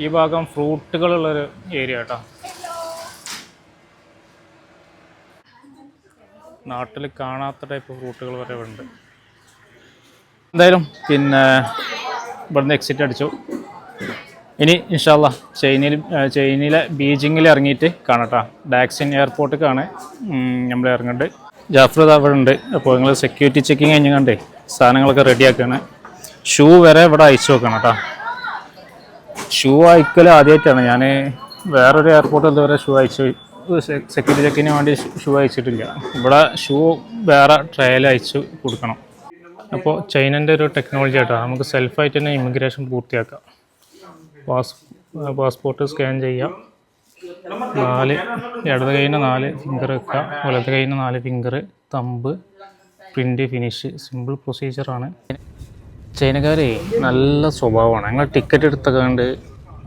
ഈ ഭാഗം ഫ്രൂട്ടുകളുള്ളൊരു ഏരിയ കേട്ടോ. നാട്ടിൽ കാണാത്ത ടൈപ്പ് ഫ്രൂട്ടുകൾ വരെ ഉണ്ട്. എന്തായാലും പിന്നെ ഇവിടുന്ന് എക്സിറ്റ് അടിച്ചു. ഇനി ഇൻഷാ അല്ലാഹ് ചൈനയിലെ ബീജിങ്ങിൽ ഇറങ്ങിയിട്ട് കാണട്ടാ. ഡാക്സിൻ എയർപോർട്ടിലേക്കാണ് നമ്മൾ ഇറങ്ങുന്നുണ്ട്. ജാഫർ അവിടെ ഉണ്ട്. അപ്പോൾ നിങ്ങൾ സെക്യൂരിറ്റി ചെക്കിങ് കഴിഞ്ഞ് സാധനങ്ങളൊക്കെ റെഡിയാക്കുകയാണ്. ഷൂ വരെ ഇവിടെ അയച്ചു വെക്കണം കേട്ടോ. ഷൂ അയക്കൽ ആദ്യമായിട്ടാണ്. ഞാൻ വേറൊരു എയർപോർട്ടിൽ ഇതുവരെ ഷൂ അയച്ചു, സെക്യൂരിറ്റി ചെക്കിന് വേണ്ടി ഷൂ അയച്ചിട്ടില്ല. ഇവിടെ ഷൂ വേറെ ട്രയൽ അയച്ചു കൊടുക്കണം. അപ്പോൾ ചൈനൻ്റെ ഒരു ടെക്നോളജി ആയിട്ടോ. നമുക്ക് സെൽഫായിട്ട് തന്നെ ഇമിഗ്രേഷൻ പൂർത്തിയാക്കാം. പാസ്പോർട്ട് സ്കാൻ ചെയ്യാം. ഇടത് കൈയിന് 4 ഫിംഗർ വെക്കുക, വലത് കൈയിന് 4 finger, thumb, print, finish. Simple പ്രൊസീജിയറാണ്. ചൈനക്കാരെ നല്ല സ്വഭാവമാണ്. ഞങ്ങൾ ടിക്കറ്റ് എടുത്തതുകൊണ്ട്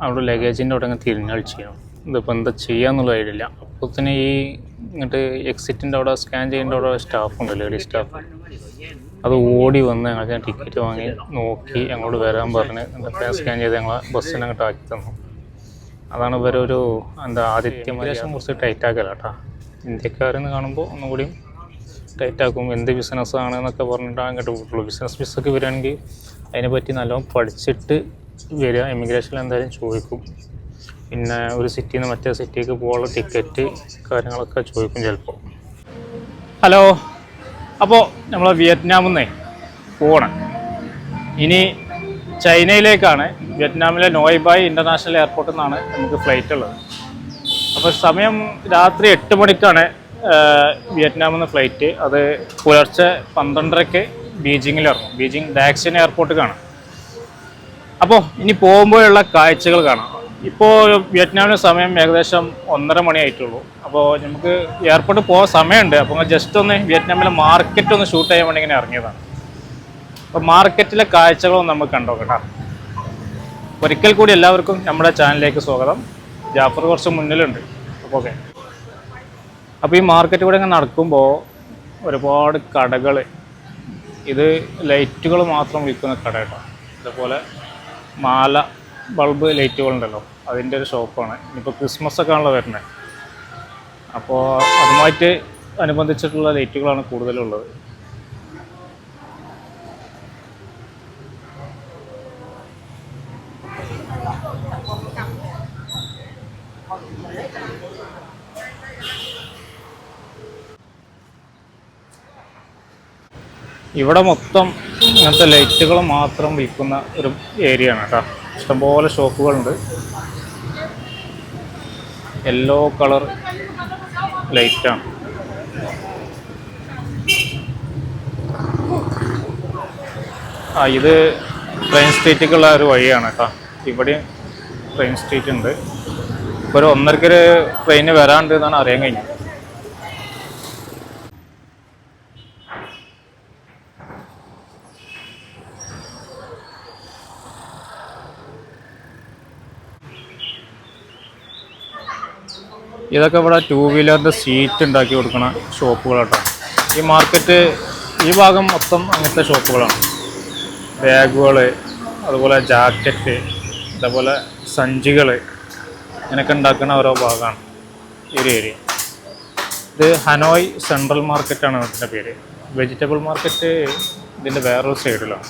അവിടെ ലഗേജിൻ്റെ അവിടെ അങ്ങ് തിരിഞ്ഞളിച്ച് ചെയ്യണം. ഇതിപ്പോൾ എന്താ ചെയ്യാന്നുള്ള ഐഡിയ. അപ്പോൾ തന്നെ ഈ ഇങ്ങോട്ട് എക്സിറ്റിൻ്റെ അവിടെ സ്കാൻ ചെയ്യേണ്ട അവിടെ സ്റ്റാഫുണ്ട്, ലേഡി സ്റ്റാഫ്. അത് ഓടി വന്ന് ഞങ്ങൾക്ക് ടിക്കറ്റ് വാങ്ങി നോക്കി ഞങ്ങളോട് വരാൻ പറഞ്ഞ് എന്തൊക്കെ സ്കാൻ ചെയ്ത് ഞങ്ങളെ ബസ്സിനെ അങ്ങോട്ട് ആക്കി തന്നു. അതാണ് ഇവരൊരു ആതിഥ്യമര്യാദ കുറച്ച് ടൈറ്റ് ആക്കല കേട്ടോ. ഇന്ത്യക്കാരെന്ന് കാണുമ്പോൾ ഒന്നുകൂടി ടൈറ്റാക്കും. എന്ത് ബിസിനസ്സാണ് എന്നൊക്കെ പറഞ്ഞിട്ട് അങ്ങോട്ട് വിട്ടുള്ളൂ. ബിസിനസ് വിസൊക്കെ വരികയാണെങ്കിൽ അതിനെപ്പറ്റി നല്ലോണം പഠിച്ചിട്ട് വരിക. ഇമിഗ്രേഷനിൽ എന്തായാലും ചോദിക്കും. പിന്നെ ഒരു സിറ്റിയിൽ നിന്ന് മറ്റേ സിറ്റിക്ക് പോകാനുള്ള ടിക്കറ്റ് കാര്യങ്ങളൊക്കെ ചോദിക്കും ചിലപ്പോൾ. ഹലോ, അപ്പോൾ നമ്മൾ വിയറ്റ്നാമിൽ നിന്ന് പോകണം. ഇനി ചൈനയിലേക്കാണ്. വിയറ്റ്നാമിലെ നോയ് ബായ് ഇൻ്റർനാഷണൽ എയർപോർട്ടിൽ നിന്നാണ് നമുക്ക് ഫ്ലൈറ്റ് ഉള്ളത്. അപ്പോൾ സമയം രാത്രി 8 മണിക്കാണ് വിയറ്റ്നാമിൽ നിന്ന് ഫ്ലൈറ്റ്. അത് പുലർച്ചെ 12:30 ബീജിങ്ങിൽ ഇറങ്ങും. ബീജിങ് ഡാക്സിൻ എയർപോർട്ടിലേക്കാണ്. അപ്പോൾ ഇനി പോകുമ്പോഴുള്ള കാഴ്ചകൾ കാണാം. ഇപ്പോൾ വിയറ്റ്നാമിലെ സമയം ഏകദേശം 1:30 മണി ആയിട്ടുള്ളൂ. അപ്പോൾ നമുക്ക് എയർപോർട്ടിൽ പോകാൻ സമയമുണ്ട്. അപ്പോൾ ജസ്റ്റ് ഒന്ന് വിയറ്റ്നാമിലെ മാർക്കറ്റ് ഒന്ന് ഷൂട്ട് ചെയ്യാൻ വേണ്ടി ഇങ്ങനെ ഇറങ്ങിയതാണ്. അപ്പോൾ മാർക്കറ്റിലെ കാഴ്ചകളൊന്നും നമുക്ക് കണ്ടോ കേട്ടോ. ഒരിക്കൽ കൂടി എല്ലാവർക്കും നമ്മുടെ ചാനലിലേക്ക് സ്വാഗതം. ജാഫർ കുറച്ച് മുന്നിലുണ്ട്. അപ്പോൾ ഓക്കെ. അപ്പോൾ ഈ മാർക്കറ്റ് കൂടെ ഇങ്ങനെ നടക്കുമ്പോൾ ഒരുപാട് കടകൾ, ഇത് ലൈറ്റുകൾ മാത്രം വിൽക്കുന്ന കട കേട്ടോ. ഇതുപോലെ മാല ബൾബ് ലൈറ്റുകളുണ്ടല്ലോ, അതിൻ്റെ ഒരു ഷോപ്പാണ്. ഇനിയിപ്പോൾ ക്രിസ്മസ് ഒക്കെ ആണല്ലോ വരുന്നത്. അപ്പോൾ അതുമായിട്ട് അനുബന്ധിച്ചിട്ടുള്ള ലൈറ്റുകളാണ് കൂടുതലുള്ളത്. ഇവിടെ മൊത്തം ഇങ്ങനത്തെ ലൈറ്റുകൾ മാത്രം വിൽക്കുന്ന ഒരു ഏരിയ ആണ് കേട്ടോ. ഇഷ്ടംപോലെ ഷോപ്പുകളുണ്ട്. യെല്ലോ കളർ ലൈറ്റാണ്. ഇത് ട്രെയിൻ സ്ട്രീറ്റിലേക്കുള്ള ഒരു വഴിയാണ് കേട്ടോ. ഇവിടെ ട്രെയിൻ സ്ട്രീറ്റ് ഉണ്ട്. ഇപ്പോൾ ഒരു 1:30 ട്രെയിന് വരാണ്ട് എന്നാണ് അറിയാൻ കഴിഞ്ഞത്. ഇതൊക്കെ ഇവിടെ 2 വീലറിൻ്റെ സീറ്റ് ഉണ്ടാക്കി കൊടുക്കുന്ന ഷോപ്പുകളാട്ടോ. ഈ മാർക്കറ്റ് ഈ ഭാഗം മൊത്തം അങ്ങനത്തെ ഷോപ്പുകളാണ്. ബാഗുകൾ, അതുപോലെ ജാക്കറ്റ്, അതേപോലെ സഞ്ചികൾ, ഇങ്ങനെയൊക്കെ ഉണ്ടാക്കുന്ന ഓരോ ഭാഗമാണ് ഈ ഒരു ഏരിയ. ഇത് ഹനോയ് സെൻട്രൽ മാർക്കറ്റാണ് ഇതിൻ്റെ പേര്. വെജിറ്റബിൾ മാർക്കറ്റ് ഇതിൻ്റെ വേറൊരു സൈഡിലാണ്.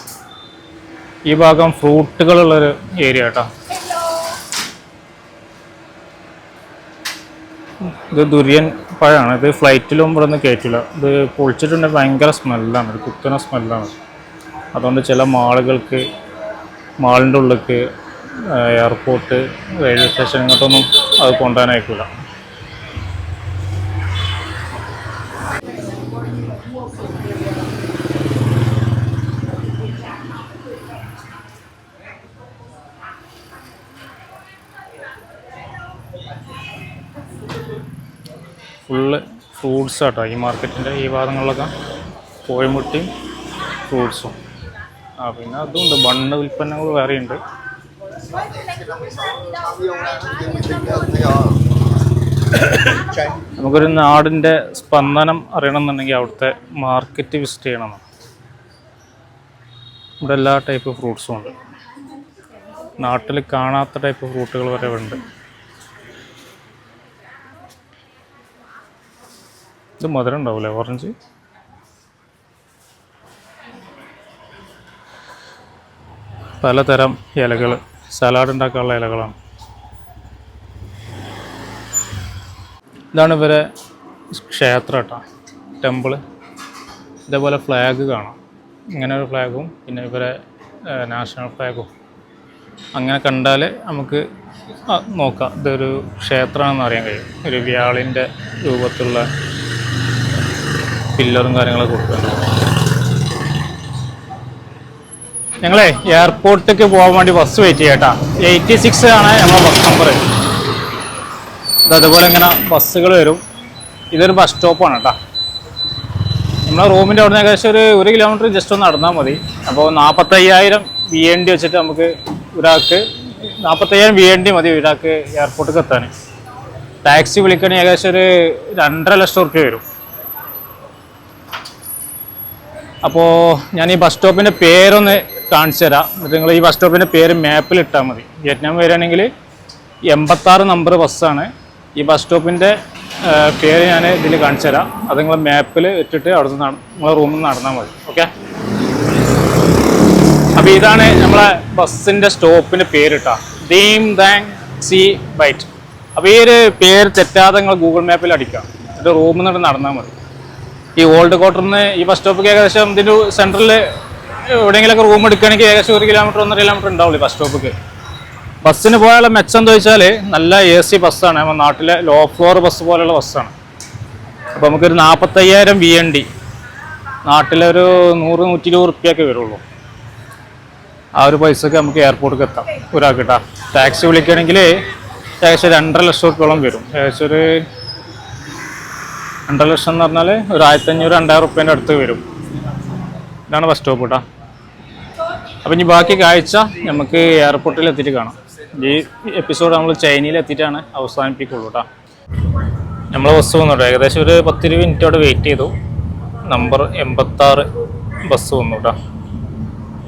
ഈ ഭാഗം ഫ്രൂട്ടുകളുള്ളൊരു ഏരിയ കേട്ടോ. ഇത് ദുര്യൻ പഴമാണ്. ഇത് ഫ്ലൈറ്റിലും ഇവിടെ നിന്ന് കയറ്റില്ല. ഇത് പൊളിച്ചിട്ടുണ്ടെങ്കിൽ ഭയങ്കര സ്മെല്ലാണ്, ഒരു കുത്തുന്ന സ്മെല്ലാണ്. അതുകൊണ്ട് ചില മാളുകൾക്ക്, മാളിൻ്റെ ഉള്ളിലേക്ക്, എയർപോർട്ട്, റെയിൽവേ സ്റ്റേഷൻ ഇങ്ങോട്ടൊന്നും അത് കൊണ്ടുപോകാനായിട്ടില്ല. ഫുള്ള് ഫ്രൂട്ട്സ് ആട്ടോ ഈ മാർക്കറ്റിൻ്റെ ഈ ഭാഗങ്ങളിലൊക്കെ. കോഴിമുട്ടയും ഫ്രൂട്ട്സും. പിന്നെ അതുണ്ട്, ബണ്ണ് ഉൽപ്പന്നങ്ങൾ വേറെയുണ്ട്. നമുക്കൊരു നാടിൻ്റെ സ്പന്ദനം അറിയണമെന്നുണ്ടെങ്കിൽ അവിടുത്തെ മാർക്കറ്റ് വിസിറ്റ് ചെയ്യണം. ഇവിടെ എല്ലാ ടൈപ്പ് ഫ്രൂട്ട്സും ഉണ്ട്. നാട്ടിൽ കാണാത്ത ടൈപ്പ് ഫ്രൂട്ടുകൾ വരെ ഉണ്ട്. ഇത് മധുരം ഉണ്ടാവില്ലേ ഓറഞ്ച്? പലതരം ഇലകൾ, സലാഡ് ഉണ്ടാക്കാനുള്ള ഇലകളാണ്. ഇതാണ് ഇവരെ ക്ഷേത്രം കേട്ടോ, ടെമ്പിള്. ഇതേപോലെ ഫ്ലാഗ് കാണാം, ഇങ്ങനെ ഒരു ഫ്ലാഗും പിന്നെ ഇവരെ നാഷണൽ ഫ്ലാഗും. അങ്ങനെ കണ്ടാൽ നമുക്ക് നോക്കാം ഇതൊരു ക്ഷേത്രമാണെന്ന് അറിയാൻ കഴിയും. ഒരു വ്യാളിൻ്റെ രൂപത്തിലുള്ള പില്ലറും കാര്യങ്ങളൊക്കെ കൊടുക്കുന്നുണ്ട്. ഞങ്ങളെ എയർപോർട്ടിലേക്ക് പോകാൻ വേണ്ടി ബസ് വെയിറ്റ് ചെയ്യാം കേട്ടോ. 86 ആണ് നമ്മളെ ബസ് നമ്പർ. അതേപോലെ ഇങ്ങനെ ബസ്സുകൾ വരും. ഇതൊരു ബസ് സ്റ്റോപ്പാണ് കേട്ടോ. നമ്മളെ റൂമിൻ്റെ അവിടെ നിന്ന് ഏകദേശം ഒരു 1 കിലോമീറ്റർ ജസ്റ്റ് ഒന്ന് നടന്നാൽ മതി. അപ്പോൾ 45,000 VND വെച്ചിട്ട് നമുക്ക് ഒരാൾക്ക് 45,000 VND മതി ഒരാൾക്ക് എയർപോർട്ടിലേക്ക് എത്താൻ. ടാക്സി വിളിക്കണമെങ്കിൽ ഏകദേശം ഒരു 2.5 ലക്ഷം റുപ്യ വരും. അപ്പോൾ ഞാൻ ഈ ബസ് സ്റ്റോപ്പിൻ്റെ പേരൊന്ന് കാണിച്ചു തരാം. എന്നിട്ട് നിങ്ങൾ ഈ ബസ് സ്റ്റോപ്പിൻ്റെ പേര് മാപ്പിൽ ഇട്ടാൽ മതി. വിയറ്റ്നാം വരികയാണെങ്കിൽ 86 നമ്പർ ബസ്സാണ്. ഈ ബസ് സ്റ്റോപ്പിൻ്റെ പേര് ഞാൻ ഇതിൽ കാണിച്ചു തരാം. അത് നിങ്ങൾ മാപ്പിൽ ഇട്ടിട്ട് അവിടെ നിന്ന് നിങ്ങളെ റൂമിൽ നിന്ന് നടന്നാൽ മതി. ഓക്കെ. അപ്പോൾ ഇതാണ് നമ്മളെ ബസ്സിൻ്റെ സ്റ്റോപ്പിൻ്റെ പേരിട്ടാ, ദീം ദാങ് സി ബൈറ്റ്. അപ്പോൾ ഈ ഒരു പേര് തെറ്റാതെ നിങ്ങൾ ഗൂഗിൾ മാപ്പിൽ അടിക്കാം. എന്നിട്ട് റൂമിൽ നിന്ന് നടന്നാൽ മതി. ഈ ഓൾഡ് ക്വാർട്ടറിൽ നിന്ന് ഈ ബസ് സ്റ്റോപ്പിൽ ഏകദേശം ഇതിൻ്റെ സെൻറ്ററിൽ എവിടെയെങ്കിലുമൊക്കെ റൂം എടുക്കുകയാണെങ്കിൽ ഏകദേശം 1 കിലോമീറ്റർ 1.5 കിലോമീറ്റർ ഉണ്ടാവുള്ളൂ ബസ് സ്റ്റോപ്പിക്ക്. ബസ്സിന് പോയാലുള്ള മെച്ചം എന്താ വെച്ചാൽ നല്ല AC ബസ്സാണ്. നമ്മുടെ നാട്ടിലെ ലോ ഫ്ലോർ ബസ് പോലെയുള്ള ബസ്സാണ്. അപ്പോൾ നമുക്കൊരു 45,000 VND, നാട്ടിലൊരു 100-120 റുപ്യൊക്കെ വരുള്ളൂ. ആ ഒരു പൈസക്ക് നമുക്ക് എയർപോർട്ടിലേക്ക് എത്താം ഒരാൾക്ക് കേട്ടോ. ടാക്സി വിളിക്കുകയാണെങ്കിൽ ഏകദേശം 2.5 ലക്ഷം റുപ്യോളം വരും. ഏകദേശം ഒരു 2.5 ലക്ഷം എന്ന് പറഞ്ഞാൽ ഒരു 1,500-2,000 റുപ്യേൻ്റെ അടുത്ത് വരും. ഇതാണ് ബസ് സ്റ്റോപ്പ് കേട്ടോ. അപ്പം ഇനി ബാക്കി കാഴ്ച നമുക്ക് എയർപോർട്ടിൽ എത്തിയിട്ട് കാണാം. ഈ എപ്പിസോഡ് നമ്മൾ ചൈനയിൽ എത്തിയിട്ടാണ് അവസാനിപ്പിക്കുള്ളൂ കേട്ടോ. നമ്മൾ ബസ് വന്നു കേട്ടോ. ഏകദേശം ഒരു 10-20 മിനിറ്റ് അവിടെ വെയിറ്റ് ചെയ്തു. നമ്പർ 86 ബസ് വന്നു കേട്ടോ.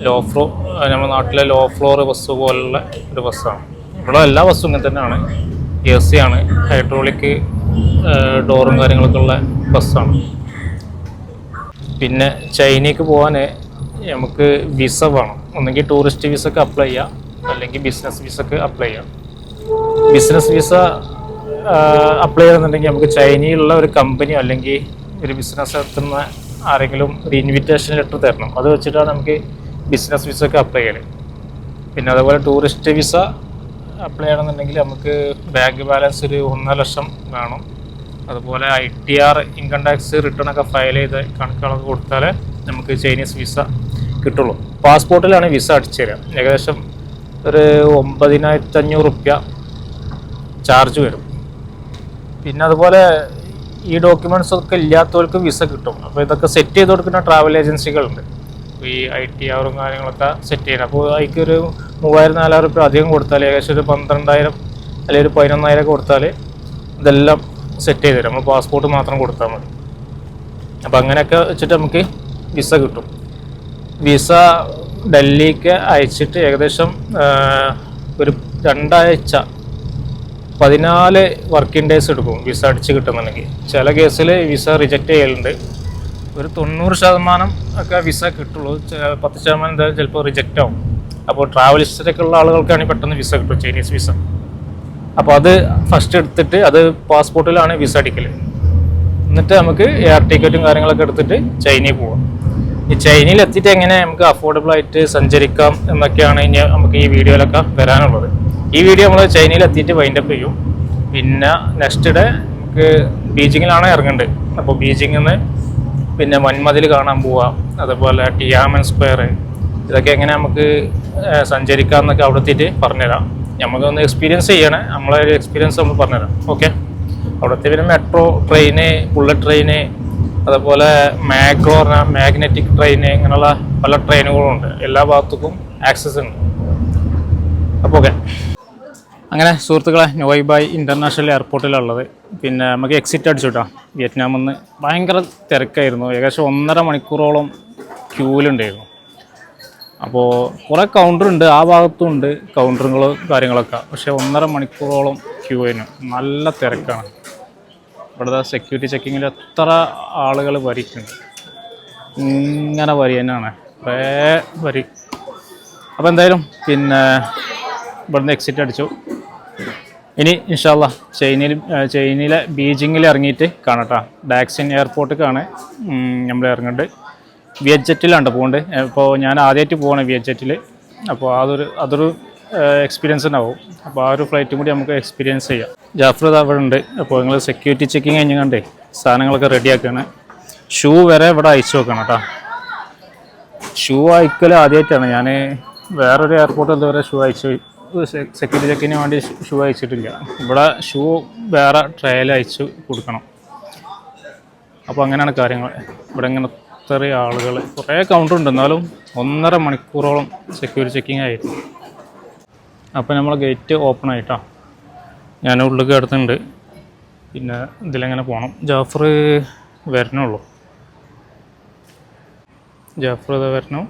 ലോ ഫ്ലോർ, നമ്മുടെ നാട്ടിലെ ലോ ഫ്ലോർ ബസ് പോലുള്ള ഒരു ബസ്സാണ്. ഇവിടെ എല്ലാ ബസ്സും ഇങ്ങനെ തന്നെയാണ്. AC ആണ്, ഹൈഡ്രോളിക് ഡോറും കാര്യങ്ങളൊക്കെ ഉള്ള ബസ്സാണ്. പിന്നെ ചൈനയ്ക്ക് പോകാൻ നമുക്ക് വിസ വേണം. ഒന്നെങ്കിൽ ടൂറിസ്റ്റ് വിസക്ക് അപ്ലൈ ചെയ്യാം, അല്ലെങ്കിൽ ബിസിനസ് വിസക്ക് അപ്ലൈ ചെയ്യാം. ബിസിനസ് വിസ അപ്ലൈ ചെയ്യുന്നുണ്ടെങ്കിൽ നമുക്ക് ചൈനയിലുള്ള ഒരു കമ്പനിയോ അല്ലെങ്കിൽ ഒരു ബിസിനസ് നടത്തുന്ന ആരെങ്കിലും ഒരു ഇൻവിറ്റേഷൻ ലെറ്റർ തരണം. അത് വെച്ചിട്ടാണ് നമുക്ക് ബിസിനസ് വിസക്ക് അപ്ലൈ ചെയ്യൽ. പിന്നെ അതുപോലെ ടൂറിസ്റ്റ് വിസ അപ്ലൈ ചെയ്യണമെന്നുണ്ടെങ്കിൽ നമുക്ക് ബാങ്ക് ബാലൻസ് ഒരു 1.5 ലക്ഷം വേണം. അതുപോലെ ITR ഇൻകം ടാക്സ് റിട്ടേൺ ഒക്കെ ഫയൽ ചെയ്ത് കണക്കുകളൊക്കെ കൊടുത്താൽ നമുക്ക് ചൈനീസ് വിസ കിട്ടുള്ളൂ. പാസ്പോർട്ടിലാണ് വിസ അടിച്ചു തരിക. ഏകദേശം ഒരു 9,500 റുപ്യ ചാർജ് വരും. പിന്നെ അതുപോലെ ഈ ഡോക്യുമെൻറ്റ്സ് ഒക്കെ ഇല്ലാത്തവർക്ക് വിസ കിട്ടും. അപ്പോൾ ഇതൊക്കെ സെറ്റ് ചെയ്ത് കൊടുക്കുന്ന ട്രാവൽ ഏജൻസികളുണ്ട്. ഈ ITR കാര്യങ്ങളൊക്കെ സെറ്റ് ചെയ്യണം. അപ്പോൾ അതിക്കൊരു 3,000-4,000 റുപ്യ അധികം കൊടുത്താൽ ഏകദേശം ഒരു 12,000 അല്ലെങ്കിൽ ഒരു 11,000 കൊടുത്താൽ ഇതെല്ലാം സെറ്റ് ചെയ്ത് തരും. നമ്മൾ പാസ്പോർട്ട് മാത്രം കൊടുത്താൽ മതി. അപ്പോൾ അങ്ങനെയൊക്കെ വെച്ചിട്ട് നമുക്ക് വിസ കിട്ടും. വിസ ഡൽഹിക്ക് അയച്ചിട്ട് ഏകദേശം ഒരു 2 ആഴ്ച 14 വർക്കിംഗ് ഡേയ്സ് എടുക്കും വിസ അടിച്ച് കിട്ടുന്നുണ്ടെങ്കിൽ. ചില കേസിൽ വിസ റിജക്റ്റ് ചെയ്യലുണ്ട്. ഒരു 90% ഒക്കെ വിസ കിട്ടുള്ളൂ. 10% എന്തായാലും ചിലപ്പോൾ റിജക്റ്റ് ആവും. അപ്പോൾ ട്രാവൽ ഹിസ്റ്ററിയൊക്കെ ഉള്ള ആളുകൾക്കാണെങ്കിൽ പെട്ടെന്ന് വിസ കിട്ടും, ചൈനീസ് വിസ. അപ്പോൾ അത് ഫസ്റ്റ് എടുത്തിട്ട് അത് പാസ്പോർട്ടിലാണ് വിസ അടിക്കൽ. എന്നിട്ട് നമുക്ക് എയർ ടിക്കറ്റും കാര്യങ്ങളൊക്കെ എടുത്തിട്ട് ചൈനയിൽ പോകാം. ഈ ചൈനയിൽ എത്തിയിട്ട് എങ്ങനെ നമുക്ക് അഫോർഡബിൾ ആയിട്ട് സഞ്ചരിക്കാം എന്നൊക്കെയാണ് ഇനി നമുക്ക് ഈ വീഡിയോയിലൊക്കെ വരാനുള്ളത്. ഈ വീഡിയോ നമ്മൾ ചൈനയിൽ എത്തിയിട്ട് വൈൻഡപ്പ് ചെയ്യും. പിന്നെ നെക്സ്റ്റ് ഡേ നമുക്ക് ബീജിങ്ങിലാണ് ഇറങ്ങേണ്ടത്. അപ്പോൾ ബീജിങ്ങിൽ നിന്ന് പിന്നെ വൻമതിൽ കാണാൻ പോവാം. അതുപോലെ ടിയാമൻ സ്ക്വയർ, ഇതൊക്കെ എങ്ങനെ നമുക്ക് സഞ്ചരിക്കാം എന്നൊക്കെ അവിടെ എത്തിയിട്ട് പറഞ്ഞുതരാം. നമുക്കൊന്ന് എക്സ്പീരിയൻസ് ചെയ്യണേ. നമ്മളെ ഒരു എക്സ്പീരിയൻസ് നമ്മൾ പറഞ്ഞുതരാം. ഓക്കെ. അവിടുത്തെ പിന്നെ മെട്രോ ട്രെയിന്, ബുള്ളറ്റ് ട്രെയിന്, അതുപോലെ മാഗ്നറ്റിക് ട്രെയിന്, ഇങ്ങനെയുള്ള പല ട്രെയിനുകളുണ്ട്. എല്ലാ ഭാഗത്തേക്കും ആക്സസ് ഉണ്ട്. അപ്പോൾ ഓക്കെ. അങ്ങനെ സുഹൃത്തുക്കളെ, നോയ് ബായ് ഇൻ്റർനാഷണൽ എയർപോർട്ടിലുള്ളത്. പിന്നെ നമുക്ക് എക്സിറ്റ് അടിച്ചു കേട്ടോ. വിയറ്റ്നാമിൽ നിന്ന് ഭയങ്കര തിരക്കായിരുന്നു. ഏകദേശം 1.5 മണിക്കൂറോളം ക്യൂവിലുണ്ടായിരുന്നു. അപ്പോൾ കുറേ കൗണ്ടറുണ്ട്, ആ ഭാഗത്തും ഉണ്ട് കൗണ്ടറുകളും കാര്യങ്ങളൊക്കെ. പക്ഷേ 1.5 മണിക്കൂറോളം ക്യൂ ആയിരുന്നു. നല്ല തിരക്കാണ്. ഇവിടുത്തെ സെക്യൂരിറ്റി ചെക്കിങ്ങിൽ എത്ര ആളുകൾ വരിക്കുന്നുണ്ട്. ഇങ്ങനെ വരി തന്നെയാണ്, കുറേ വരി. അപ്പോൾ എന്തായാലും പിന്നെ ഇവിടുന്ന് എക്സിറ്റ് അടിച്ചു. ഇനി ഇൻഷാ അല്ലാ ചൈനയിലെ ബീജിങ്ങിൽ ഇറങ്ങിയിട്ട് കാണട്ടോ. ഡാക്സിൻ എയർപോർട്ടിലേക്കാണ് നമ്മൾ ഇറങ്ങുന്നുണ്ട്. വിയറ്റ്ജെറ്റിലാണ് പോകുന്നത്. ഇപ്പോൾ ഞാൻ ആദ്യമായിട്ട് പോകണം വിയറ്റ്ജെറ്റിൽ. അപ്പോൾ അതൊരു എക്സ്പീരിയൻസ് ഉണ്ടാവും. അപ്പോൾ ആ ഒരു ഫ്ലൈറ്റും കൂടി നമുക്ക് എക്സ്പീരിയൻസ് ചെയ്യാം. ജാഫർ അവിടെ ഉണ്ട്. അപ്പോൾ നിങ്ങൾ സെക്യൂരിറ്റി ചെക്കിങ് കഴിഞ്ഞ് കണ്ടേ സാധനങ്ങളൊക്കെ റെഡിയാക്കുകയാണ്. ഷൂ വരെ ഇവിടെ അയച്ചു വെക്കണം കേട്ടോ. ഷൂ അയക്കൽ ആദ്യമായിട്ടാണ്. ഞാൻ വേറൊരു എയർപോർട്ടിൽ ഇതുവരെ ഷൂ അയച്ചു, സെക്യൂരിറ്റി ചെക്കിന് വേണ്ടി ഷൂ അയച്ചിട്ടില്ല. ഇവിടെ ഷൂ വേറെ ട്രയൽ അയച്ചു കൊടുക്കണം. അപ്പോൾ അങ്ങനെയാണ് കാര്യങ്ങൾ. ഇവിടെ ഇങ്ങനെ ഇത്ര ആളുകൾ, കുറേ കൗണ്ടറുണ്ട്. എന്നാലും 1.5 മണിക്കൂറോളം സെക്യൂരിറ്റി ചെക്കിങ് ആയിരുന്നു. അപ്പോൾ നമ്മൾ ഗേറ്റ് ഓപ്പൺ ആയിട്ടാണ്. ഞാൻ ഉള്ളിൽ കിടത്തുന്നുണ്ട്. പിന്നെ ഇതിലെങ്ങനെ പോകണം. ജാഫർ വരണുള്ളൂ. ജാഫർ ഇത് വരണം.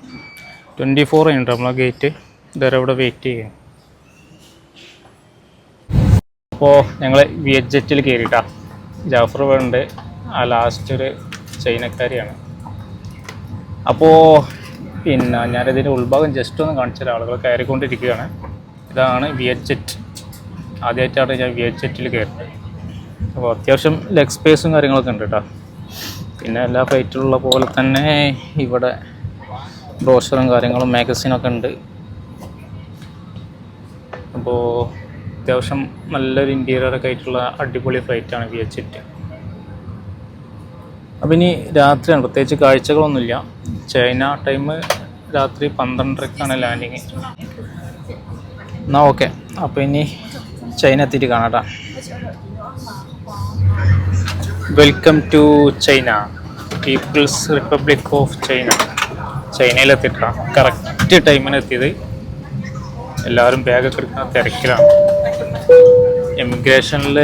24 കഴിഞ്ഞിട്ട് നമ്മളെ ഗേറ്റ് ഇതുവരെ ഇവിടെ വെയിറ്റ് ചെയ്യും. അപ്പോൾ ഞങ്ങൾ വിയറ്റ്ജെറ്റിൽ കയറിയിട്ടാണ്. ജാഫർ വേണ്ട ആ ലാസ്റ്റ് ഒരു ചൈനക്കാരിയാണ്. അപ്പോൾ പിന്നെ ഞാനിതിൻ്റെ ഉൾഭാഗം ജസ്റ്റ് ഒന്ന് കാണിച്ച ആളുകൾ കയറിക്കൊണ്ടിരിക്കുകയാണ്. ഇതാണ് വിയറ്റ്ജെറ്റ്. ആദ്യമായിട്ടാണ് ഞാൻ വിയറ്റ്ജെറ്റിൽ കയറുന്നത്. അപ്പോൾ അത്യാവശ്യം ലെഗ് സ്പേസും കാര്യങ്ങളൊക്കെ ഉണ്ട് കേട്ടോ. പിന്നെ എല്ലാ ഫ്ലൈറ്റിലുള്ള പോലെ തന്നെ ഇവിടെ ബ്രോഷറും കാര്യങ്ങളും മാഗസീനൊക്കെ ഉണ്ട്. അപ്പോൾ അത്യാവശ്യം നല്ലൊരു ഇൻറ്റീരിയറൊക്കെ ആയിട്ടുള്ള അടിപൊളി ഫ്ലൈറ്റാണ് വിയറ്റ്ജെറ്റ്. അപ്പം ഇനി രാത്രിയാണ്, പ്രത്യേകിച്ച് കാഴ്ചകളൊന്നുമില്ല. ചൈന ടൈം രാത്രി 12:30ക്കാണ് ലാൻഡിങ്. എന്നാൽ ഓക്കെ. അപ്പോൾ ഇനി ചൈന എത്തിയിട്ട് കാണാം കേട്ടോ. Welcome to China, people's republic of China. ചൈനയിലെത്തിയിട്ടാണ് കറക്റ്റ് ടൈമിന് എത്തിയത്. എല്ലാവരും ബാഗൊക്കെ എടുക്കുന്ന തിരക്കിലാണ്. എമിഗ്രേഷനിൽ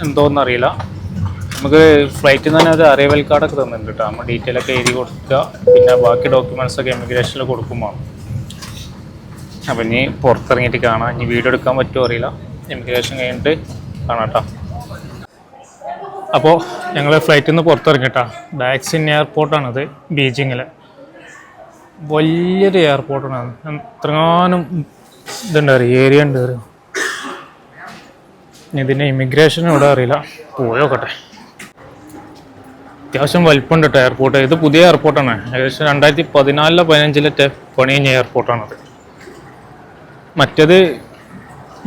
എന്തോന്നറിയില്ല. നമുക്ക് ഫ്ലൈറ്റിൽ നിന്ന് തന്നെ ഒരു അറൈവൽ കാർഡൊക്കെ തന്നിട്ടുണ്ട് കേട്ടോ. നമ്മൾ ഡീറ്റെയിൽ ഒക്കെ എഴുതി കൊടുക്കുക. പിന്നെ ബാക്കി ഡോക്യുമെൻറ്റ്സൊക്കെ എമിഗ്രേഷനിൽ കൊടുക്കുമ്പോൾ. അപ്പം ഇനി പുറത്തിറങ്ങിയിട്ട് കാണാം. ഇനി വീഡിയോ എടുക്കാൻ പറ്റുമോ അറിയില്ല. എമിഗ്രേഷൻ കഴിഞ്ഞിട്ട് കാണാം കേട്ടോ. അപ്പോൾ ഞങ്ങൾ ഫ്ലൈറ്റിൽ നിന്ന് പുറത്തിറങ്ങിയിട്ടാ. ഡാക്സിൻ എയർപോർട്ടാണിത്, ബീജിങ്ങിൽ. വലിയൊരു എയർപോർട്ടാണ്. എത്രങ്ങാനും ഇതുണ്ട്, ഏരിയ ഉണ്ട്. ഇതിൻ്റെ ഇമിഗ്രേഷൻ ഇവിടെ അറിയില്ല, പോയോക്കട്ടെ. അത്യാവശ്യം വലിപ്പമുണ്ട് കേട്ടോ എയർപോർട്ട്. ഇത് പുതിയ എയർപോർട്ടാണ്. ഏകദേശം 2014-15 പണി കഴിഞ്ഞ എയർപോർട്ടാണത്. മറ്റേത്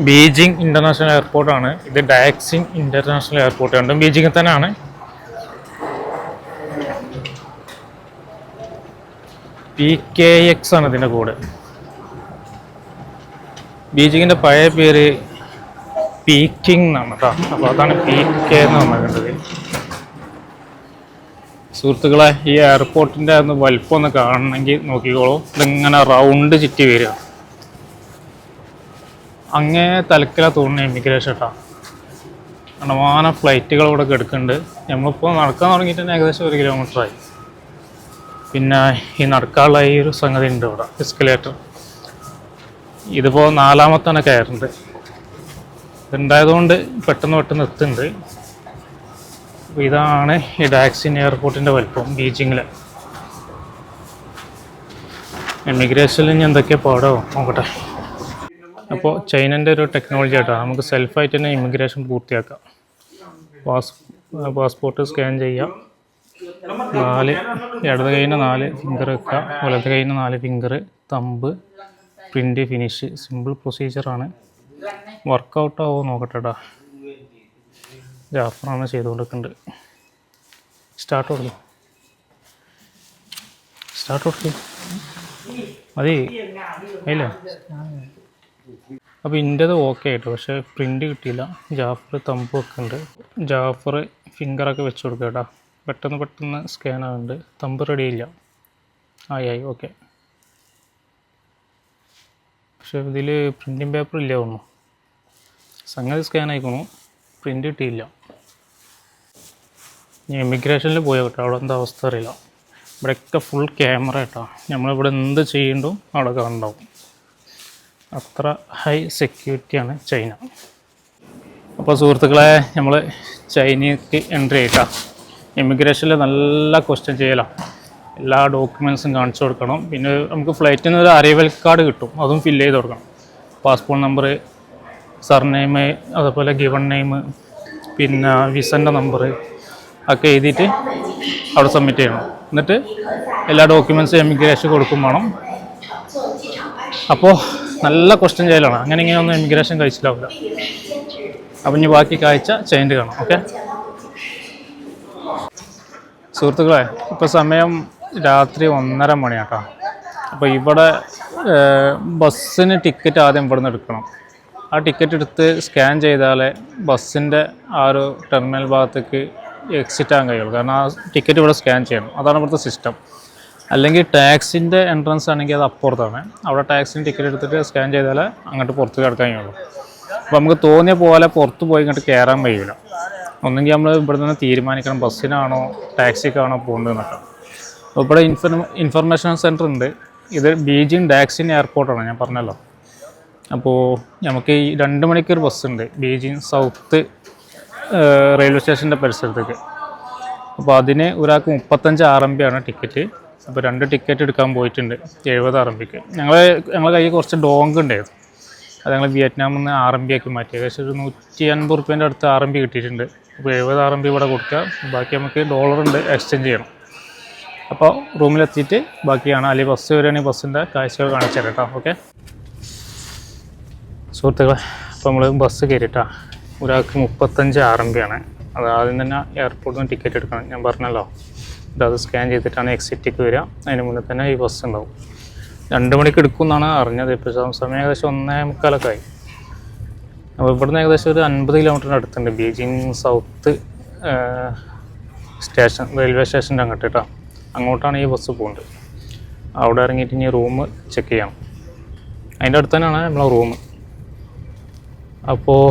ബീജിംഗ് ഇൻ്റർനാഷണൽ എയർപോർട്ടാണ്. ഇത് ഡാക്സിൻ ഇൻ്റർനാഷണൽ എയർപോർട്ട്. രണ്ടും ബീജിങ്ങിൽ തന്നെയാണ്. PKX ആണ് ഇതിൻ്റെ കോഡ്. ബീജിങ്ങിൻ്റെ പഴയ പേര് പീക്കിംഗ് എന്നാണ് കേട്ടോ. അപ്പോൾ അതാണ് PK എന്ന് പറഞ്ഞിട്ടുള്ളത്. സുഹൃത്തുക്കളെ, ഈ എയർപോർട്ടിൻ്റെ ഒന്ന് വലിപ്പം ഒന്ന് കാണണമെങ്കിൽ നോക്കിക്കോളൂ. ഇതിങ്ങനെ റൗണ്ട് ചുറ്റി വരിക. അങ്ങേ തലക്കിലാണ് തോന്നുന്നത് ഇമിഗ്രേഷൻ കേട്ടോ. കണ്ടമാനം ഫ്ലൈറ്റുകൾ ഇവിടെ കിടക്കുന്നുണ്ട്. നമ്മളിപ്പോൾ നടക്കാൻ തുടങ്ങിയിട്ട് തന്നെ ഏകദേശം 1 കിലോമീറ്ററായി. പിന്നെ ഈ നടക്കാനുള്ള ഈ ഒരു സംഗതി ഉണ്ട് ഇവിടെ, എസ്കലേറ്റർ. ഇതിപ്പോൾ 4ാമത്താണ് കയറുന്നത്. ഇതുണ്ടായതുകൊണ്ട് പെട്ടെന്ന് എത്തുന്നുണ്ട്. ഇതാണ് ഈ ഡാക്സിൻ എയർപോർട്ടിൻ്റെ വലിപ്പം ബീജിങ്ങിൽ. എമിഗ്രേഷനിൽ ഇനി എന്തൊക്കെയാണ് പാടോ നോക്കട്ടെ. അപ്പോൾ ചൈനൻ്റെ ഒരു ടെക്നോളജി ആയിട്ടാണ്. നമുക്ക് സെൽഫായിട്ട് തന്നെ ഇമിഗ്രേഷൻ പൂർത്തിയാക്കാം. പാസ്പോർട്ട് സ്കാൻ ചെയ്യാം. 4 ഇടത് കൈയിന് 4 ഫിംഗർ വെക്കുക, വലത് കൈയിന് 4 finger, thumb, print, finish. Simple പ്രൊസീജിയറാണ്. വർക്കൗട്ട് ആവോ നോക്കട്ടെടാ. ജാഫറാണ് ചെയ്തുകൊണ്ടിരിക്കുന്നുണ്ട്. സ്റ്റാർട്ട് കൊടുക്കും മതി അല്ല. അപ്പോൾ ഇൻ്റേത് ഓക്കെ ആയിട്ട്, പക്ഷേ പ്രിൻ്റ് കിട്ടിയില്ല. ജാഫർ തമ്പ് വെക്കുന്നുണ്ട്. ജാഫർ ഫിംഗറൊക്കെ വെച്ച് കൊടുക്കുക കേട്ടോ. പെട്ടെന്ന് സ്കാൻ ആകുന്നുണ്ട്. തമ്പ് റെഡിയില്ല. ആയി ഓക്കെ. പക്ഷേ ഇതിൽ പ്രിൻറ്റിങ് പേപ്പർ ഇല്ല തോന്നുന്നു. സംഗതി സ്കാൻ ആയിക്കണു. പ്രിൻ്റ് കിട്ടിയില്ല. ഇനി എമിഗ്രേഷനിൽ പോയോ കേട്ടോ, അവിടെ എന്താ അവസ്ഥ അറിയില്ല. ഇവിടെയൊക്കെ ഫുൾ ക്യാമറ കേട്ടോ, നമ്മളിവിടെ എന്ത് ചെയ്യുന്നുണ്ടോ അവിടെ കാണുന്നുണ്ടാവും. അത്ര ഹൈ സെക്യൂരിറ്റിയാണ് ചൈന. അപ്പോൾ സുഹൃത്തുക്കളെ, നമ്മൾ ചൈനയ്ക്ക് എൻട്രി ചെയ്യട്ടോ. ഇമിഗ്രേഷനിൽ നല്ല ക്വസ്റ്റ്യൻ ചെയ്യലാണ്. എല്ലാ ഡോക്യുമെൻറ്റ്സും കാണിച്ചു കൊടുക്കണം. പിന്നെ നമുക്ക് ഫ്ലൈറ്റിൽ നിന്ന് ഒരു അറൈവൽ കാർഡ് കിട്ടും, അതും ഫില്ല് ചെയ്ത് കൊടുക്കണം. പാസ്പോർട്ട് നമ്പർ, സർനെയിം, അതുപോലെ ഗിവൺ നെയിം, പിന്നെ വിസൻ്റെ നമ്പർ ഒക്കെ എഴുതിയിട്ട് അവിടെ സബ്മിറ്റ് ചെയ്യണം. എന്നിട്ട് എല്ലാ ഡോക്യുമെൻറ്റ്സും എമിഗ്രേഷൻ കൊടുക്കും വേണം. അപ്പോൾ നല്ല ക്വസ്റ്റ്യൻ ചെയ്യലാണ്. അങ്ങനെ ഇങ്ങനെയൊന്നും എമിഗ്രേഷൻ കഴിച്ചിട്ടാവില്ല. അപ്പം ഇനി ബാക്കി കാഴ്ച ചൈനയിൽ കാണാം. ഓക്കെ സുഹൃത്തുക്കളെ, ഇപ്പോൾ സമയം രാത്രി 1:30 മണിയാട്ടോ. അപ്പോൾ ഇവിടെ ബസ്സിന് ടിക്കറ്റ് ആദ്യം ഇവിടെ നിന്ന് എടുക്കണം. ആ ടിക്കറ്റ് എടുത്ത് സ്കാൻ ചെയ്താലേ ബസ്സിൻ്റെ ആ ഒരു ടെർമിനൽ ഭാഗത്തേക്ക് എക്സിറ്റ് ആകാൻ കഴിയുള്ളൂ. കാരണം ആ ടിക്കറ്റ് ഇവിടെ സ്കാൻ ചെയ്യണം. അതാണ് ഇവിടുത്തെ സിസ്റ്റം. അല്ലെങ്കിൽ ടാക്സിൻ്റെ എൻട്രൻസ് ആണെങ്കിൽ അത് അപ്പുറത്താണ്. അവിടെ ടാക്സിൻ്റെ ടിക്കറ്റ് എടുത്തിട്ട് സ്കാൻ ചെയ്താലേ അങ്ങോട്ട് പുറത്ത് കിടക്കാൻ കഴിയുള്ളൂ. അപ്പോൾ നമുക്ക് തോന്നിയ പോലെ പുറത്ത് പോയി ഇങ്ങോട്ട് കയറാൻ കഴിയില്ല. ഒന്നെങ്കിൽ നമ്മൾ ഇവിടെ നിന്ന് തീരുമാനിക്കണം ബസ്സിനാണോ ടാക്സിക്കാണോ പോകേണ്ടതെന്നൊക്കെ. അപ്പോൾ ഇവിടെ ഇൻഫർമേഷൻ സെൻറ്റർ ഉണ്ട്. ഇത് ബീജിംഗ് ഡാക്സിൻ എയർപോർട്ടാണ്, ഞാൻ പറഞ്ഞല്ലോ. അപ്പോൾ നമുക്ക് ഈ 2 മണിക്കൂർ ബസ്സുണ്ട് ബീജിംഗ് സൗത്ത് റെയിൽവേ സ്റ്റേഷൻ്റെ പരിസരത്തേക്ക്. അപ്പോൾ അതിന് ഒരാൾക്ക് 35 RMB ആണ് ടിക്കറ്റ്. അപ്പോൾ 2 ടിക്കറ്റ് എടുക്കാൻ പോയിട്ടുണ്ട് 70 RMBക്ക്. ഞങ്ങളെ കയ്യിൽ കുറച്ച് ഡോങ്ക് ഉണ്ടായിരുന്നു. അത് ഞങ്ങൾ വിയറ്റ്നാമിൽ നിന്ന് RMB ആക്കി മാറ്റി. ഏകദേശം ഒരു 180 റുപ്യേൻ്റെ അടുത്ത് RMB കിട്ടിയിട്ടുണ്ട്. അപ്പോൾ 70 RMB ഇവിടെ കൊടുക്കുക. ബാക്കി നമുക്ക് ഡോളറുണ്ട്, എക്സ്ചേഞ്ച് ചെയ്യണം. അപ്പോൾ റൂമിലെത്തിയിട്ട് ബാക്കിയാണ്. അല്ലെങ്കിൽ ബസ് വരികയാണെങ്കിൽ ബസ്സിൻ്റെ കാഴ്ചകൾ കാണിച്ചു തരാം കേട്ടോ. ഓക്കെ സുഹൃത്തുക്കളെ, അപ്പോൾ നമ്മൾ ബസ് കയറിയിട്ടാ. ഒരാൾക്ക് 35 RMB ആണ്. അത് ആദ്യം തന്നെ എയർപോർട്ടിൽ നിന്ന് ടിക്കറ്റ് എടുക്കണം, ഞാൻ പറഞ്ഞല്ലോ. അത് സ്കാൻ ചെയ്തിട്ടാണ് എക്സിറ്റിക്ക് വരിക. അതിന് മുന്നേ തന്നെ ഈ ബസ് ഉണ്ടാവും. 2 മണിക്ക് എടുക്കുമെന്നാണ് അറിഞ്ഞത്. ഇപ്പോൾ സമയം ഏകദേശം 1:45 ആയി. അപ്പോൾ ഇവിടുന്ന് ഏകദേശം ഒരു 50 കിലോമീറ്ററിൻ്റെ അടുത്തുണ്ട് ബീജിംഗ് സൗത്ത് സ്റ്റേഷൻ, റെയിൽവേ സ്റ്റേഷൻ്റെ അങ്ങോട്ട് കേട്ടോ. അങ്ങോട്ടാണ് ഈ ബസ് പോകുന്നത്. അവിടെ ഇറങ്ങിയിട്ട് ഇനി റൂം ചെക്ക് ചെയ്യണം. അതിൻ്റെ അടുത്ത് തന്നെയാണ് നമ്മളെ റൂം. അപ്പോൾ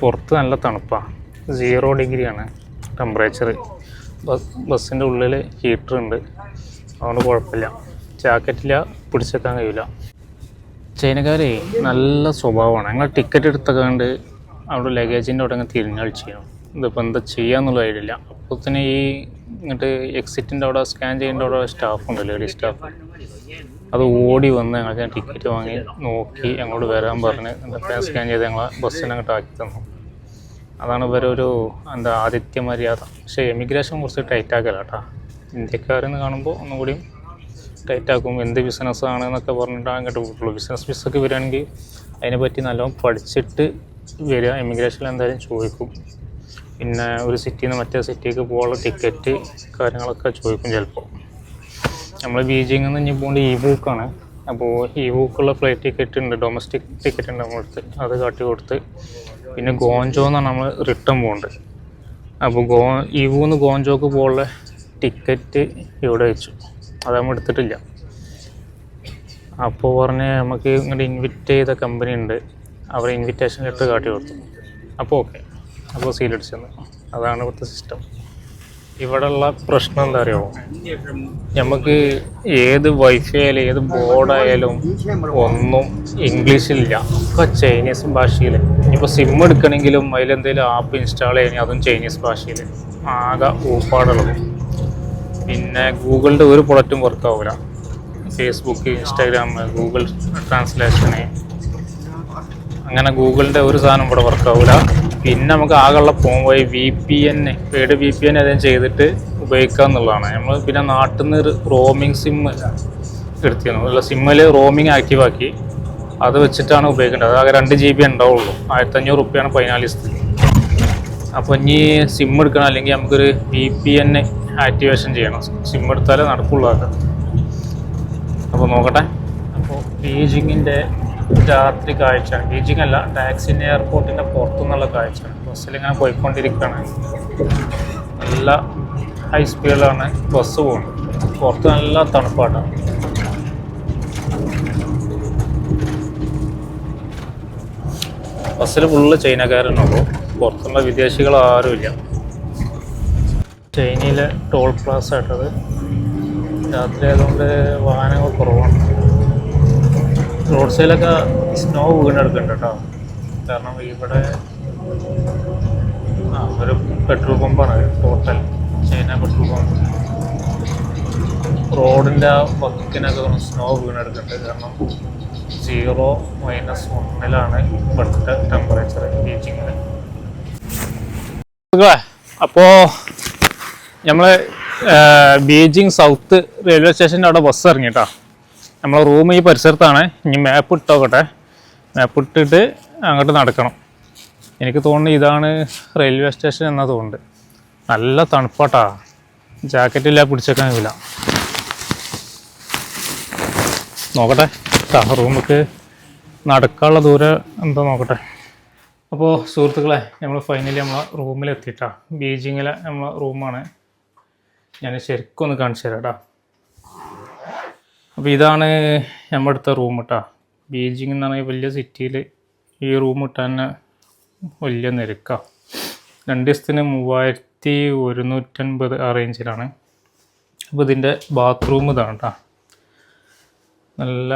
പുറത്ത് നല്ല തണുപ്പാണ്, 0 ഡിഗ്രിയാണ് ടെമ്പറേച്ചർ. ബസ്സിൻ്റെ ഉള്ളിൽ ഹീറ്ററുണ്ട്, അതുകൊണ്ട് കുഴപ്പമില്ല. ജാക്കറ്റില്ല, പിടിച്ചെക്കാൻ കഴിയില്ല. ചൈനക്കാരെ നല്ല സ്വഭാവമാണ്. ഞങ്ങൾ ടിക്കറ്റ് എടുത്തൊക്കെ അവിടെ ലഗേജിൻ്റെ അവിടെ അങ്ങ് തിരിഞ്ഞാൽ ചെയ്യണം. ഇതിപ്പോൾ എന്താ ചെയ്യാന്നുള്ള ഐഡിയ. അപ്പോൾ തന്നെ ഈ ഇങ്ങോട്ട് എക്സിറ്റിൻ്റെ അവിടെ സ്കാൻ ചെയ്യേണ്ട അവിടെ സ്റ്റാഫുണ്ട്, ലേഡി സ്റ്റാഫ്. അത് ഓടി വന്ന് ഞങ്ങൾക്ക് ഞാൻ ടിക്കറ്റ് വാങ്ങി നോക്കി ഞങ്ങളോട് വരാൻ പറഞ്ഞ് എന്തൊക്കെ സ്കാൻ ചെയ്ത് ഞങ്ങളെ ബസ്സിനെ അങ്ങോട്ട് ആക്കി തന്നു. അതാണ് ഇവരൊരു എന്താ ആതിഥ്യ മര്യാദ. പക്ഷേ എമിഗ്രേഷൻ കുറച്ച് ടൈറ്റാക്കല കേട്ടോ. ഇന്ത്യക്കാരെന്ന് കാണുമ്പോൾ ഒന്നുകൂടിയും ടൈറ്റാക്കും. എന്ത് ബിസിനസ്സാണ് എന്നൊക്കെ പറഞ്ഞിട്ട് അങ്ങോട്ട് വിട്ടുള്ളൂ. ബിസിനസ് വിസൊക്കെ വരികയാണെങ്കിൽ അതിനെപ്പറ്റി നല്ലോണം പഠിച്ചിട്ട് വരിക. എമിഗ്രേഷനിൽ എന്തായാലും ചോദിക്കും. പിന്നെ ഒരു സിറ്റിയിൽ നിന്ന് മറ്റേ സിറ്റിക്ക് പോകാനുള്ള ടിക്കറ്റ് കാര്യങ്ങളൊക്കെ ചോദിക്കും ചിലപ്പോൾ. നമ്മൾ ബീജിങ്ങിൽ നിന്ന് ഇനി പോകേണ്ട ഇവൂക്കാണ്. അപ്പോൾ ഇവൂക്കുള്ള ഫ്ലൈറ്റ് ടിക്കറ്റ് ഉണ്ട്, ഡൊമസ്റ്റിക് ടിക്കറ്റ് ഉണ്ട് നമ്മളടുത്ത്. അത് കാട്ടി കൊടുത്ത് പിന്നെ ഗോഞ്ചോ എന്നാണ് നമ്മൾ റിട്ടേൺ പോകേണ്ടത്. അപ്പോൾ ഇവൂന്ന് ഗോഞ്ചോക്ക് പോകാനുള്ള ടിക്കറ്റ് ഇവിടെ വെച്ചു, അത് നമ്മൾ എടുത്തിട്ടില്ല. അപ്പോൾ പറഞ്ഞ് നമുക്ക് ഇങ്ങോട്ട് ഇൻവിറ്റ് ചെയ്ത കമ്പനി ഉണ്ട്, അവർ ഇൻവിറ്റേഷൻ ലെറ്റർ കാട്ടി കൊടുത്തു. അപ്പോൾ ഓക്കെ, അപ്പോൾ സീലടിച്ചു തന്നു. അതാണ് ഇവിടുത്തെ സിസ്റ്റം. ഇവിടെയുള്ള പ്രശ്നം എന്താ അറിയുമോ, നമുക്ക് ഏത് വൈഫൈ ആയാലും ഏത് ബോർഡായാലും ഒന്നും ഇംഗ്ലീഷിലില്ല, ഒക്കെ ചൈനീസ് ഭാഷയിൽ. ഇപ്പോൾ സിം എടുക്കണമെങ്കിലും അതിലെന്തെങ്കിലും ആപ്പ് ഇൻസ്റ്റാൾ ചെയ്യണമെങ്കിൽ അതും ചൈനീസ് ഭാഷയിൽ. ആകെ ഊപ്പാടുള്ളത്. പിന്നെ ഗൂഗിളിൻ്റെ ഒരു പ്രൊഡക്റ്റും വർക്കാവില്ല. ഫേസ്ബുക്ക്, ഇൻസ്റ്റാഗ്രാം, ഗൂഗിൾ ട്രാൻസ്ലേഷന്, അങ്ങനെ ഗൂഗിളിൻ്റെ ഒരു സാധനം ഇവിടെ വർക്കാവില്ല. പിന്നെ നമുക്ക് ആകെയുള്ള ഫോൺ വഴി VPN, പെയ്ഡ് VPN ഏതെങ്കിലും ചെയ്തിട്ട് ഉപയോഗിക്കുക എന്നുള്ളതാണ്. നമ്മൾ പിന്നെ നാട്ടിൽ നിന്ന് റോമിങ് സിം എടുത്തിരുന്നു. അല്ല, സിമ്മിൽ റോമിങ് ആക്റ്റീവാക്കി അത് വെച്ചിട്ടാണ് ഉപയോഗിക്കേണ്ടത്. ആകെ 2 GB ഉണ്ടാവുള്ളൂ. 1500 റുപ്യാണ് 14 ദിവസത്തിൽ. അപ്പോൾ ഇനി സിം എടുക്കണം, അല്ലെങ്കിൽ നമുക്കൊരു VPN ആക്ടിവേഷൻ ചെയ്യണം. സിം എടുത്താലേ നടക്കുള്ളൂ അത്. അപ്പോൾ നോക്കട്ടെ. അപ്പോൾ ബീജിങ്ങിൻ്റെ രാത്രി കാഴ്ചയാണ്. ബീജിംഗ് അല്ല, ടാക്സിൻ എയർപോർട്ടിൻ്റെ പുറത്തുനിന്നുള്ള കാഴ്ചയാണ്. ബസ്സിലിങ്ങനെ പോയിക്കൊണ്ടിരിക്കുകയാണ്. നല്ല ഹൈ സ്പീഡിലാണ് ബസ് പോകുന്നത്. പുറത്ത് നല്ല തണുപ്പാട്ടാണ്. ബസ്സിൽ ഫുള്ള് ചൈനക്കാരനുള്ളൂ. പുറത്തുള്ള വിദേശികൾ ആരുമില്ല. ചൈനയിലെ ടോൾ പ്ലാസ ആയിട്ടത്. രാത്രി ആയതുകൊണ്ട് വാഹനങ്ങൾ കുറവാണ്. റോഡ് സൈഡിലൊക്കെ സ്നോ വീണെടുക്കുന്നുണ്ട് കേട്ടോ. കാരണം ഇവിടെ ഒരു പെട്രോൾ പമ്പാണ്, ടോട്ടൽ ചൈന പെട്രോൾ പമ്പ്. റോഡിൻ്റെ ആ വക്കിനൊക്കെ സ്നോ വീണെടുക്കുന്നുണ്ട്. കാരണം 0-1 ഇവിടുത്തെ ടെമ്പറേച്ചർ ബീച്ചിങ്ങിൽ. അപ്പോൾ നമ്മൾ ബീജിങ് സൗത്ത് റെയിൽവേ സ്റ്റേഷൻ്റെ അവിടെ ബസ് ഇറങ്ങിയിട്ടാ. നമ്മളെ റൂം ഈ പരിസരത്താണ്. ഇനി മാപ്പ് ഇട്ടോക്കട്ടെ. മാപ്പ് ഇട്ടിട്ട് അങ്ങോട്ട് നടക്കണം. എനിക്ക് തോന്നുന്നു ഇതാണ് റെയിൽവേ സ്റ്റേഷൻ എന്നാ തോന്നുന്നുണ്ട്. നല്ല തണുപ്പാട്ടാ. ജാക്കറ്റില്ല, പിടിച്ചേക്കാനില്ല. നോക്കട്ടെ റൂമൊക്കെ നടക്കാനുള്ള ദൂരം എന്താ നോക്കട്ടെ. അപ്പോൾ സുഹൃത്തുക്കളെ, നമ്മൾ ഫൈനലി നമ്മളെ റൂമിലെത്തിയിട്ടാ. ബീജിങ്ങിലെ നമ്മളെ റൂമാണ്. ഞാൻ ശരിക്കും ഒന്ന് കാണിച്ചു തരാം കേട്ടോ. അപ്പോൾ ഇതാണ് നമ്മുടെ അടുത്ത റൂം കേട്ടോ. ബീജിംഗ് എന്ന് പറഞ്ഞാൽ വലിയ സിറ്റിയിൽ ഈ റൂം കിട്ടാൻ തന്നെ വലിയ നിരക്കാണ്. 2 ദിവസത്തിന് 3150 ആ റേഞ്ചിലാണ്. അപ്പോൾ ഇതിൻ്റെ ബാത്റൂം ഇതാണ് കേട്ടോ. നല്ല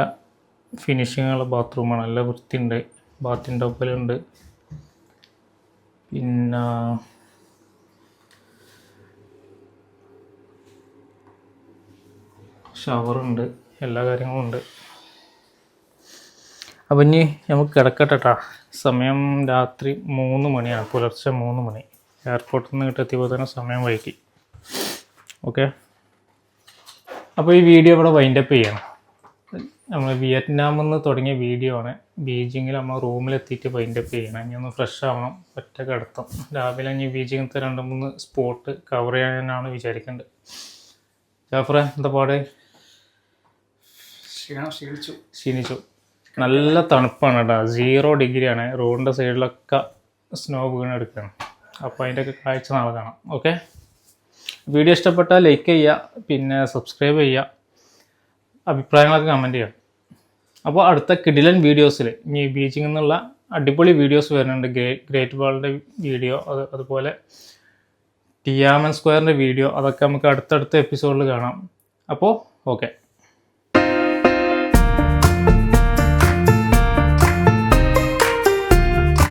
ഫിനിഷിങ്ങുള്ള ബാത്റൂമാണ്. നല്ല വൃത്തിയുണ്ട്. ബാത്തിൻ്റെ ഒപ്പലുണ്ട്. പിന്നെ ഷവറുണ്ട്. എല്ലാ കാര്യങ്ങളും ഉണ്ട്. അപ്പം ഇനി നമുക്ക് കിടക്കട്ടെ കേട്ടോ. സമയം രാത്രി 3 മണിയാണ്. പുലർച്ചെ 3 മണി. എയർപോർട്ടിൽ നിന്ന് എത്തിയപ്പോൾ തന്നെ സമയം വൈകി. ഓക്കെ, അപ്പോൾ ഈ വീഡിയോ ഇവിടെ വൈൻഡപ്പ് ചെയ്യണം. നമ്മൾ വിയറ്റ്നാമിൽ നിന്ന് തുടങ്ങിയ വീഡിയോ ആണ്. ബീജിങ്ങിൽ നമ്മൾ റൂമിലെത്തിയിട്ട് വൈൻഡപ്പ് ചെയ്യണം. ഇനി ഒന്ന് ഫ്രഷ് ആവണം. ഒറ്റ കിടത്തം. രാവിലെ ഇനി ബീജിങ്ങിലത്തെ 2-3 സ്പോട്ട് കവർ ചെയ്യാനാണ് വിചാരിക്കേണ്ടത്. ജാഫറെ എന്താ പാട്? ക്ഷീണിച്ചു. നല്ല തണുപ്പാണ് കേട്ടോ. 0 ഡിഗ്രിയാണ്. റോഡിൻ്റെ സൈഡിലൊക്കെ സ്നോ വീണെടുക്കുകയാണ്. അപ്പോൾ അതിൻ്റെയൊക്കെ കാഴ്ച നാളെ കാണാം. ഓക്കെ, വീഡിയോ ഇഷ്ടപ്പെട്ടാൽ ലൈക്ക് ചെയ്യുക, പിന്നെ സബ്സ്ക്രൈബ് ചെയ്യുക, അഭിപ്രായങ്ങളൊക്കെ കമൻറ്റ് ചെയ്യുക. അപ്പോൾ അടുത്ത കിടിലൻ വീഡിയോസിൽ ഇനി ബീച്ചിങ്ങിൽ നിന്നുള്ള അടിപൊളി വീഡിയോസ് വരുന്നുണ്ട്. ഗ്രേറ്റ് വാളിൻ്റെ വീഡിയോ, അതുപോലെ ടിയാമൻ സ്ക്വയറിൻ്റെ വീഡിയോ, അതൊക്കെ നമുക്ക് അടുത്തടുത്ത എപ്പിസോഡിൽ കാണാം. അപ്പോൾ ഓക്കെ.